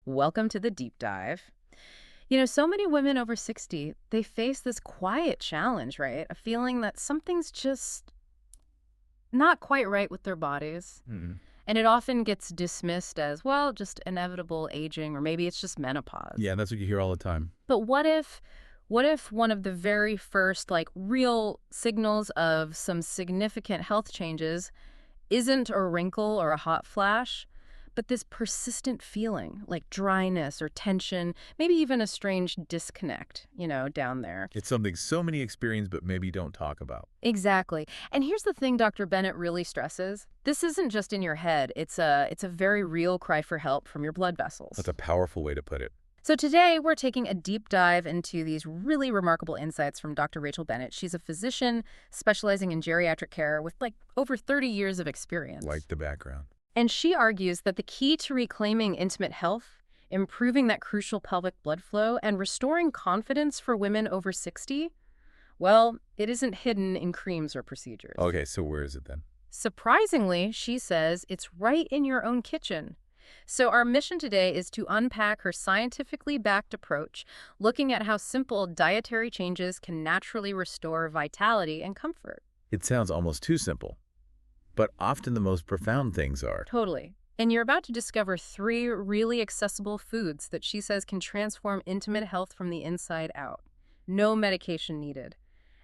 Welcome to the deep dive. So many women over 60, they face this quiet challenge, right? A feeling that something's just not quite right with their bodies. Mm. And it often gets dismissed as, well, just inevitable aging, or maybe it's just menopause. Yeah, that's what you hear all the time. But what if one of the very first, like, real signals of some significant health changes isn't a wrinkle or a hot flash, but this persistent feeling like dryness or tension, maybe even a strange disconnect, down there. It's something so many experience but maybe don't talk about. Exactly. And here's the thing Dr. Bennett really stresses. This isn't just in your head. It's a very real cry for help from your blood vessels. That's a powerful way to put it. So today we're taking a deep dive into these really remarkable insights from Dr. Rachel Bennett. She's a physician specializing in geriatric care with over 30 years of experience. Like the background. And she argues that the key to reclaiming intimate health, improving that crucial pelvic blood flow, and restoring confidence for women over 60, well, it isn't hidden in creams or procedures. Okay, so where is it then? Surprisingly, she says it's right in your own kitchen. So our mission today is to unpack her scientifically backed approach, looking at how simple dietary changes can naturally restore vitality and comfort. It sounds almost too simple. But often the most profound things are. Totally. And you're about to discover 3 really accessible foods that she says can transform intimate health from the inside out. No medication needed.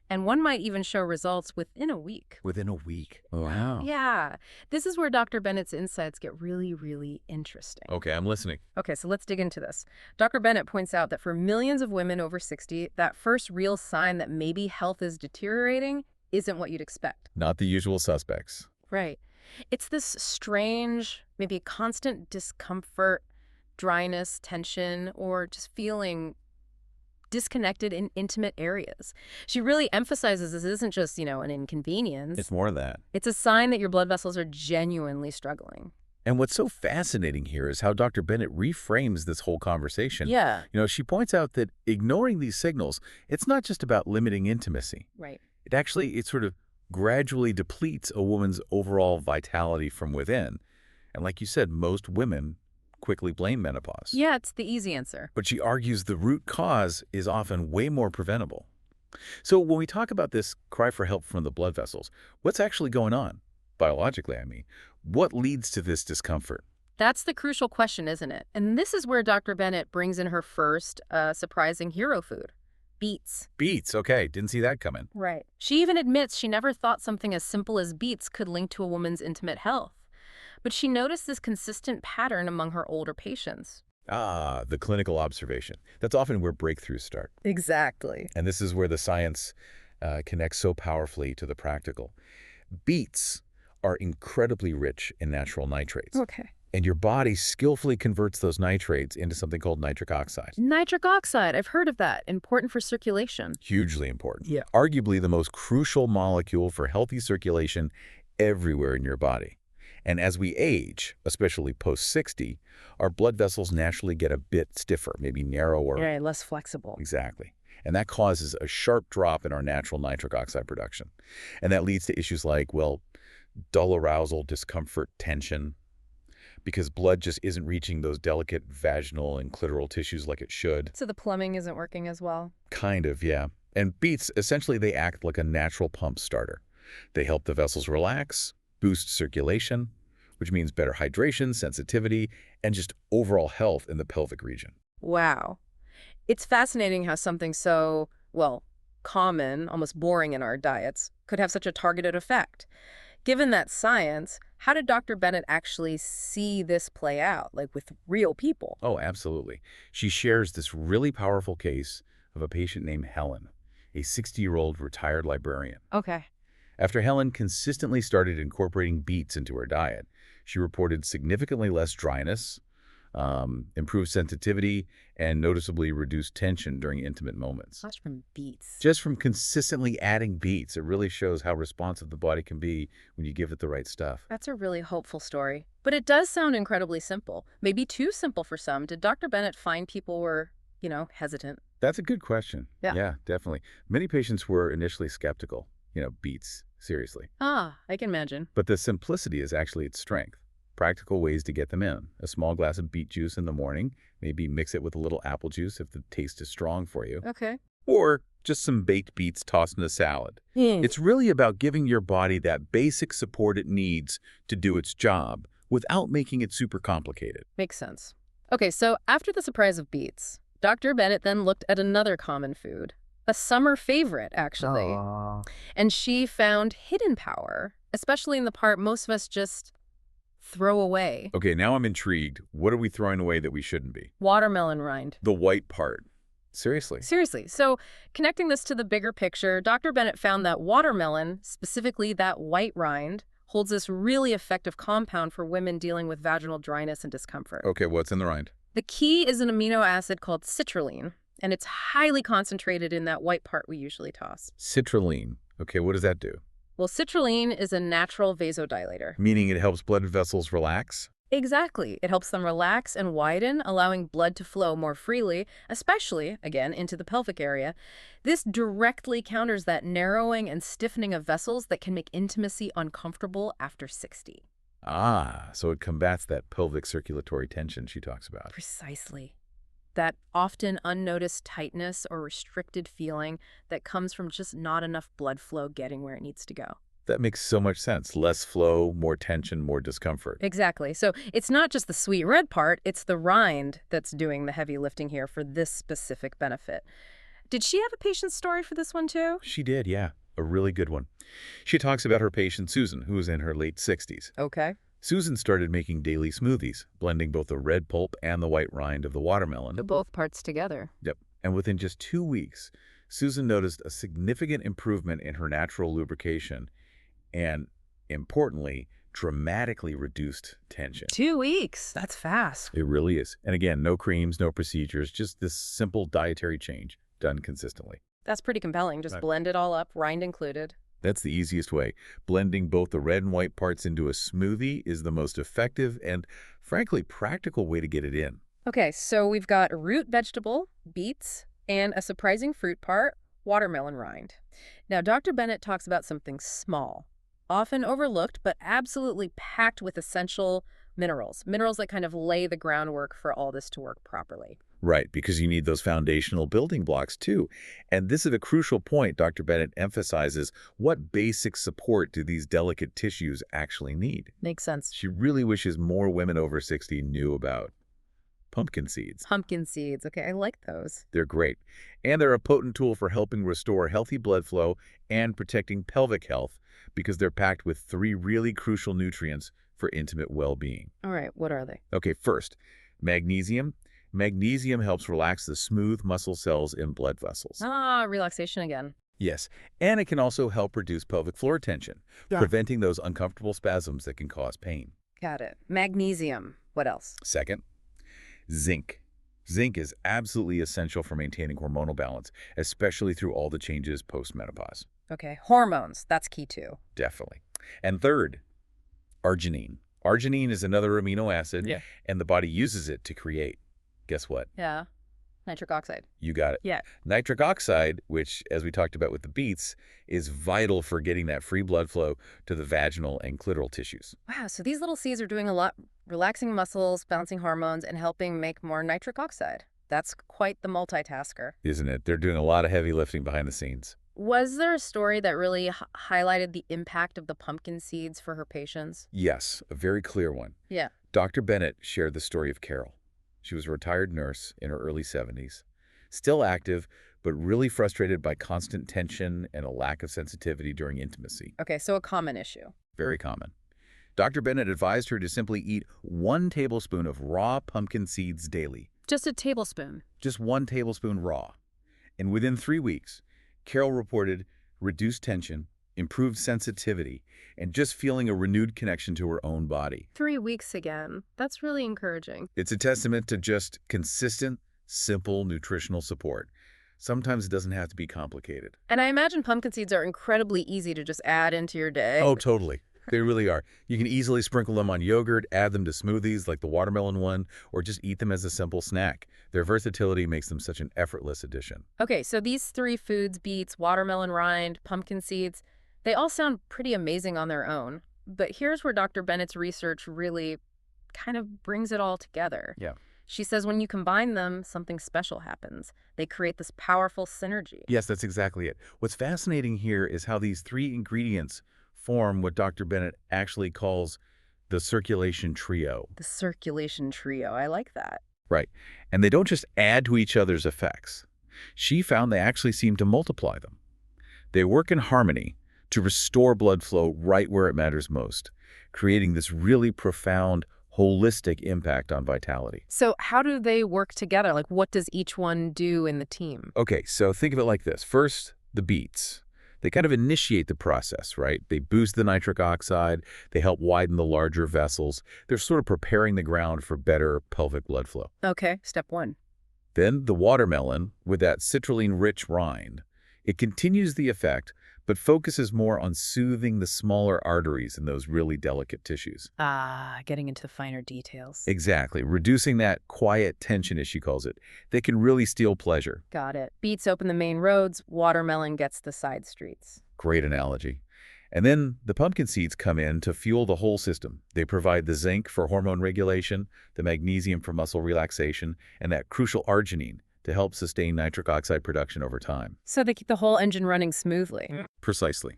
And one might even show results within a week. Within a week. Wow. Yeah. This is where Dr. Bennett's insights get really, really interesting. Okay, I'm listening. Okay, so let's dig into this. Dr. Bennett points out that for millions of women over 60, that first real sign that maybe health is deteriorating isn't what you'd expect. Not the usual suspects. Right. It's this strange, maybe constant discomfort, dryness, tension, or just feeling disconnected in intimate areas. She really emphasizes this isn't just, an inconvenience. It's more of that. It's a sign that your blood vessels are genuinely struggling. And what's so fascinating here is how Dr. Bennett reframes this whole conversation. Yeah. She points out that ignoring these signals, it's not just about limiting intimacy. Right. It sort of gradually depletes a woman's overall vitality from within. And like you said, most women quickly blame menopause. Yeah, it's the easy answer. But she argues the root cause is often way more preventable. So when we talk about this cry for help from the blood vessels, what's actually going on? Biologically, I mean. What leads to this discomfort? That's the crucial question, isn't it? And this is where Dr. Bennett brings in her first surprising hero food. Beets. Beets, okay. Didn't see that coming. Right. She even admits she never thought something as simple as beets could link to a woman's intimate health. But she noticed this consistent pattern among her older patients. Ah, the clinical observation. That's often where breakthroughs start. Exactly. And this is where the science connects so powerfully to the practical. Beets are incredibly rich in natural nitrates. Okay. And your body skillfully converts those nitrates into something called nitric oxide. Nitric oxide, I've heard of that. Important for circulation. Hugely important. Yeah. Arguably the most crucial molecule for healthy circulation everywhere in your body. And as we age, especially post-60, our blood vessels naturally get a bit stiffer, maybe narrower. Right, less flexible. Exactly. And that causes a sharp drop in our natural nitric oxide production. And that leads to issues like, dull arousal, discomfort, tension, because blood just isn't reaching those delicate vaginal and clitoral tissues like it should. So the plumbing isn't working as well? Kind of, yeah. And beets, essentially, they act like a natural pump starter. They help the vessels relax, boost circulation, which means better hydration, sensitivity, and just overall health in the pelvic region. Wow. It's fascinating how something so, common, almost boring in our diets, could have such a targeted effect. Given that science, how did Dr. Bennett actually see this play out, with real people? Oh, absolutely. She shares this really powerful case of a patient named Helen, a 60-year-old retired librarian. Okay. After Helen consistently started incorporating beets into her diet, she reported significantly less dryness, improved sensitivity, and noticeably reduced tension during intimate moments. That's from beets. Just from consistently adding beets, it really shows how responsive the body can be when you give it the right stuff. That's a really hopeful story. But it does sound incredibly simple. Maybe too simple for some. Did Dr. Bennett find people were, hesitant? That's a good question. Yeah, definitely. Many patients were initially skeptical. Beets, seriously. I can imagine. But the simplicity is actually its strength. practical ways to get them in. A small glass of beet juice in the morning, maybe mix it with a little apple juice if the taste is strong for you, Okay. or just some baked beets tossed in a salad. Hmm. It's really about giving your body that basic support it needs to do its job without making it super complicated. Makes sense. Okay, so after the surprise of beets, Dr. Bennett then looked at another common food, a summer favorite, actually. Aw. And she found hidden power, especially in the part most of us just throw away. Okay, now I'm intrigued. What are we throwing away that we shouldn't be? Watermelon rind. The white part. Seriously. Seriously. So connecting this to the bigger picture, Dr. Bennett found that watermelon, specifically that white rind, holds this really effective compound for women dealing with vaginal dryness and discomfort. Okay, what's in the rind? The key is an amino acid called citrulline, and it's highly concentrated in that white part we usually toss. Citrulline. Okay, what does that do? Well, citrulline is a natural vasodilator. Meaning it helps blood vessels relax? Exactly. It helps them relax and widen, allowing blood to flow more freely, especially, again, into the pelvic area. This directly counters that narrowing and stiffening of vessels that can make intimacy uncomfortable after 60. Ah, so it combats that pelvic circulatory tension she talks about. Precisely. That often unnoticed tightness or restricted feeling that comes from just not enough blood flow getting where it needs to go. That makes so much sense. Less flow, more tension, more discomfort. Exactly. So it's not just the sweet red part, it's the rind that's doing the heavy lifting here for this specific benefit. Did she have a patient story for this one too? She did, yeah. A really good one. She talks about her patient Susan, who was in her late 60s. Okay. Susan started making daily smoothies, blending both the red pulp and the white rind of the watermelon. Both parts together. Yep. And within just 2 weeks, Susan noticed a significant improvement in her natural lubrication and, importantly, dramatically reduced tension. 2 weeks. That's fast. It really is. And again, no creams, no procedures, just this simple dietary change done consistently. That's pretty compelling. Just blend it all up, rind included. That's the easiest way. Blending both the red and white parts into a smoothie is the most effective and, frankly, practical way to get it in. Okay, so we've got a root vegetable, beets, and a surprising fruit part, watermelon rind. Now, Dr. Bennett talks about something small, often overlooked, but absolutely packed with essential minerals that kind of lay the groundwork for all this to work properly. Right, because you need those foundational building blocks too. And this is a crucial point. Dr. Bennett emphasizes what basic support do these delicate tissues actually need. Makes sense. She really wishes more women over 60 knew about pumpkin seeds. Pumpkin seeds. Okay, I like those. They're great. And they're a potent tool for helping restore healthy blood flow and protecting pelvic health because they're packed with 3 really crucial nutrients for intimate well-being. All right, what are they? Okay, first, magnesium. Magnesium helps relax the smooth muscle cells in blood vessels. Ah, relaxation again. Yes, and it can also help reduce pelvic floor tension, preventing those uncomfortable spasms that can cause pain. Got it. Magnesium. What else? Second, zinc. Zinc is absolutely essential for maintaining hormonal balance, especially through all the changes post-menopause. Okay, hormones. That's key too. Definitely. And third, arginine. Arginine is another amino acid, and the body uses it to create. Guess what? Yeah. Nitric oxide. You got it. Yeah. Nitric oxide, which, as we talked about with the beets, is vital for getting that free blood flow to the vaginal and clitoral tissues. Wow, so these little seeds are doing a lot, relaxing muscles, balancing hormones, and helping make more nitric oxide. That's quite the multitasker. Isn't it? They're doing a lot of heavy lifting behind the scenes. Was there a story that really highlighted the impact of the pumpkin seeds for her patients? Yes, a very clear one. Yeah. Dr. Bennett shared the story of Carol. She was a retired nurse in her early 70s, still active, but really frustrated by constant tension and a lack of sensitivity during intimacy. Okay, so a common issue. Very common. Dr. Bennett advised her to simply eat 1 tablespoon of raw pumpkin seeds daily. Just a tablespoon. Just 1 tablespoon raw. And within 3 weeks, Carol reported reduced tension, improved sensitivity, and just feeling a renewed connection to her own body. 3 weeks again. That's really encouraging. It's a testament to just consistent, simple nutritional support. Sometimes it doesn't have to be complicated. And I imagine pumpkin seeds are incredibly easy to just add into your day. Oh, totally. They really are. You can easily sprinkle them on yogurt, add them to smoothies like the watermelon one, or just eat them as a simple snack. Their versatility makes them such an effortless addition. Okay, so these 3 foods, beets, watermelon rind, pumpkin seeds, they all sound pretty amazing on their own. But here's where Dr. Bennett's research really kind of brings it all together. Yeah. She says when you combine them, something special happens. They create this powerful synergy. Yes, that's exactly it. What's fascinating here is how these three ingredients form what Dr. Bennett actually calls the circulation trio. The circulation trio. I like that. Right. And they don't just add to each other's effects. She found they actually seem to multiply them. They work in harmony to restore blood flow right where it matters most, creating this really profound, holistic impact on vitality. So how do they work together? Like, what does each one do in the team? Okay, so think of it like this. First, the beets. They kind of initiate the process, right? They boost the nitric oxide. They help widen the larger vessels. They're sort of preparing the ground for better pelvic blood flow. Okay, step one. Then the watermelon, with that citrulline-rich rind, it continues the effect, but focuses more on soothing the smaller arteries in those really delicate tissues. Ah, getting into the finer details. Exactly, reducing that quiet tension, as she calls it, that can really steal pleasure. Got it. Beets open the main roads, watermelon gets the side streets. Great analogy. And then the pumpkin seeds come in to fuel the whole system. They provide the zinc for hormone regulation, the magnesium for muscle relaxation, and that crucial arginine to help sustain nitric oxide production over time. So they keep the whole engine running smoothly. Precisely.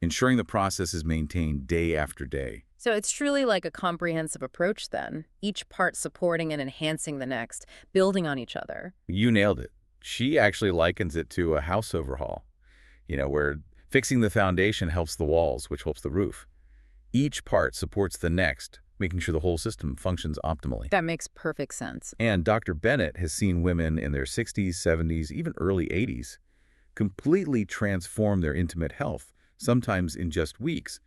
Ensuring the process is maintained day after day. So it's truly like a comprehensive approach then, each part supporting and enhancing the next, building on each other. You nailed it. She actually likens it to a house overhaul, where fixing the foundation helps the walls, which helps the roof. Each part supports the next, making sure the whole system functions optimally. That makes perfect sense. And Dr. Bennett has seen women in their 60s, 70s, even early 80s completely transform their intimate health, sometimes in just weeks,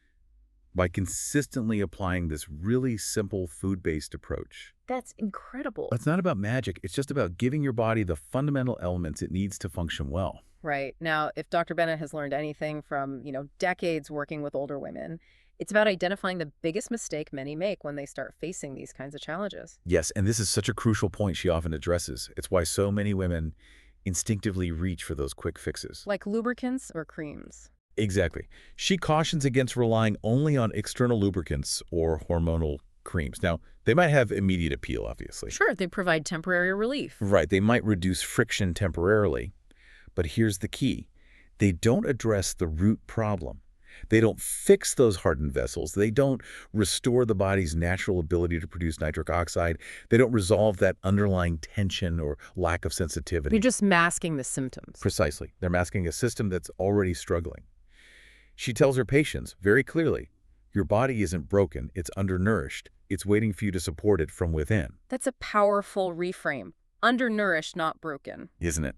by consistently applying this really simple food-based approach. That's incredible. It's not about magic. It's just about giving your body the fundamental elements it needs to function well. Right. Now, if Dr. Bennett has learned anything from, decades working with older women, it's about identifying the biggest mistake many make when they start facing these kinds of challenges. Yes, and this is such a crucial point she often addresses. It's why so many women instinctively reach for those quick fixes. Like lubricants or creams. Exactly. She cautions against relying only on external lubricants or hormonal creams. Now, they might have immediate appeal, obviously. Sure, they provide temporary relief. Right, they might reduce friction temporarily. But here's the key. They don't address the root problem. They don't fix those hardened vessels. They don't restore the body's natural ability to produce nitric oxide. They don't resolve that underlying tension or lack of sensitivity. You're just masking the symptoms. Precisely. They're masking a system that's already struggling. She tells her patients very clearly, your body isn't broken, it's undernourished. It's waiting for you to support it from within. That's a powerful reframe. Undernourished, not broken. Isn't it?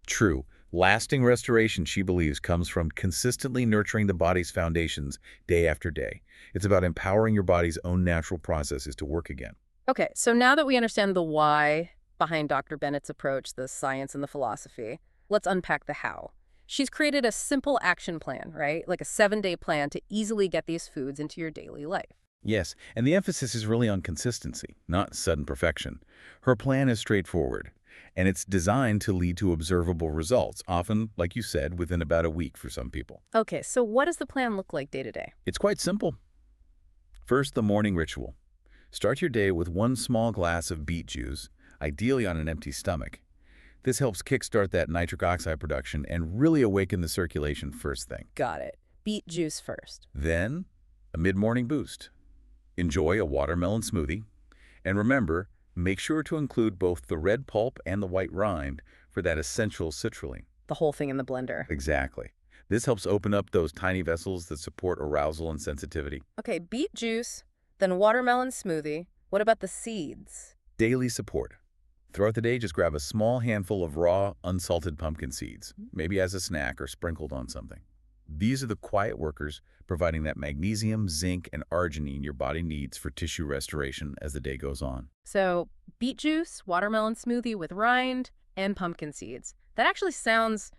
True. Lasting restoration, she believes, comes from consistently nurturing the body's foundations day after day. It's about empowering your body's own natural processes to work again. Okay, so now that we understand the why behind Dr. Bennett's approach, the science and the philosophy, let's unpack the how. She's created a simple action plan, right? Like a 7-day plan to easily get these foods into your daily life. Yes, and the emphasis is really on consistency, not sudden perfection. Her plan is straightforward, and it's designed to lead to observable results, often, like you said, within about a week for some people. Okay, so what does the plan look like day to day? It's quite simple. First, the morning ritual. Start your day with one small glass of beet juice, ideally on an empty stomach. This helps kickstart that nitric oxide production and really awaken the circulation first thing. Got it. Beet juice first. Then, a mid-morning boost. Enjoy a watermelon smoothie. And remember, make sure to include both the red pulp and the white rind for that essential citrulline. The whole thing in the blender. Exactly. This helps open up those tiny vessels that support arousal and sensitivity. Okay, beet juice, then watermelon smoothie. What about the seeds? Daily support. Throughout the day, just grab a small handful of raw, unsalted pumpkin seeds, maybe as a snack or sprinkled on something. These are the quiet workers providing that magnesium, zinc, and arginine your body needs for tissue restoration as the day goes on. So, beet juice, watermelon smoothie with rind, and pumpkin seeds. That actually sounds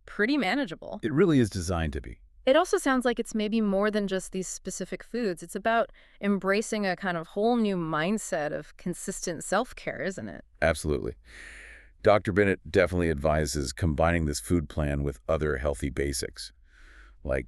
pretty manageable. It really is designed to be. It also sounds like it's maybe more than just these specific foods. It's about embracing a kind of whole new mindset of consistent self-care, isn't it? Absolutely. Dr. Bennett definitely advises combining this food plan with other healthy basics, like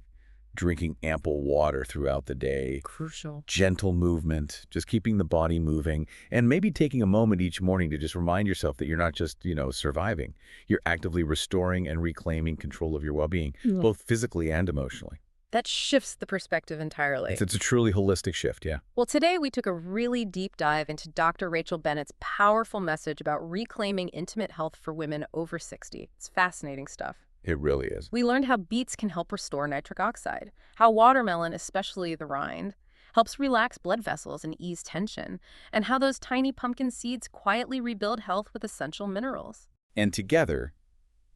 drinking ample water throughout the day, Crucial. gentle movement, just keeping the body moving, and maybe taking a moment each morning to just remind yourself that you're not just, surviving. You're actively restoring and reclaiming control of your well-being, Yeah. both physically and emotionally. That shifts the perspective entirely. It's a truly holistic shift, yeah. Well, today we took a really deep dive into Dr. Rachel Bennett's powerful message about reclaiming intimate health for women over 60. It's fascinating stuff. It really is. We learned how beets can help restore nitric oxide, how watermelon, especially the rind, helps relax blood vessels and ease tension, and how those tiny pumpkin seeds quietly rebuild health with essential minerals. And together,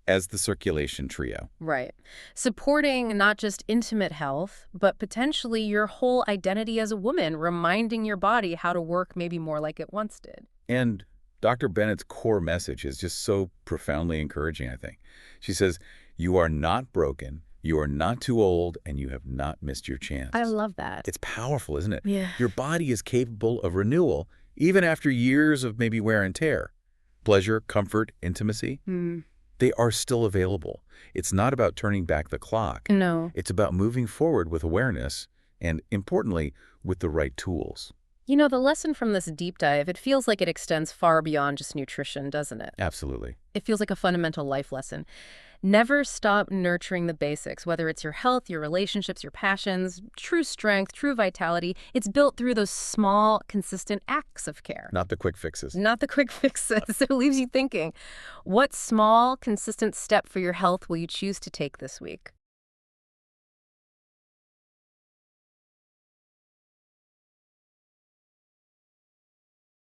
as the circulation trio. Right. Supporting not just intimate health, but potentially your whole identity as a woman, reminding your body how to work maybe more like it once did. And Dr. Bennett's core message is just so profoundly encouraging, I think. She says, you are not broken, you are not too old, and you have not missed your chance. I love that. It's powerful, isn't it? Yeah. Your body is capable of renewal, even after years of maybe wear and tear. Pleasure, comfort, intimacy, they are still available. It's not about turning back the clock. No. It's about moving forward with awareness and, importantly, with the right tools. The lesson from this deep dive, it feels like it extends far beyond just nutrition, doesn't it? Absolutely. It feels like a fundamental life lesson. Never stop nurturing the basics, whether it's your health, your relationships, your passions, true strength, true vitality. It's built through those small, consistent acts of care. Not the quick fixes. Not the quick fixes. It leaves you thinking, what small, consistent step for your health will you choose to take this week?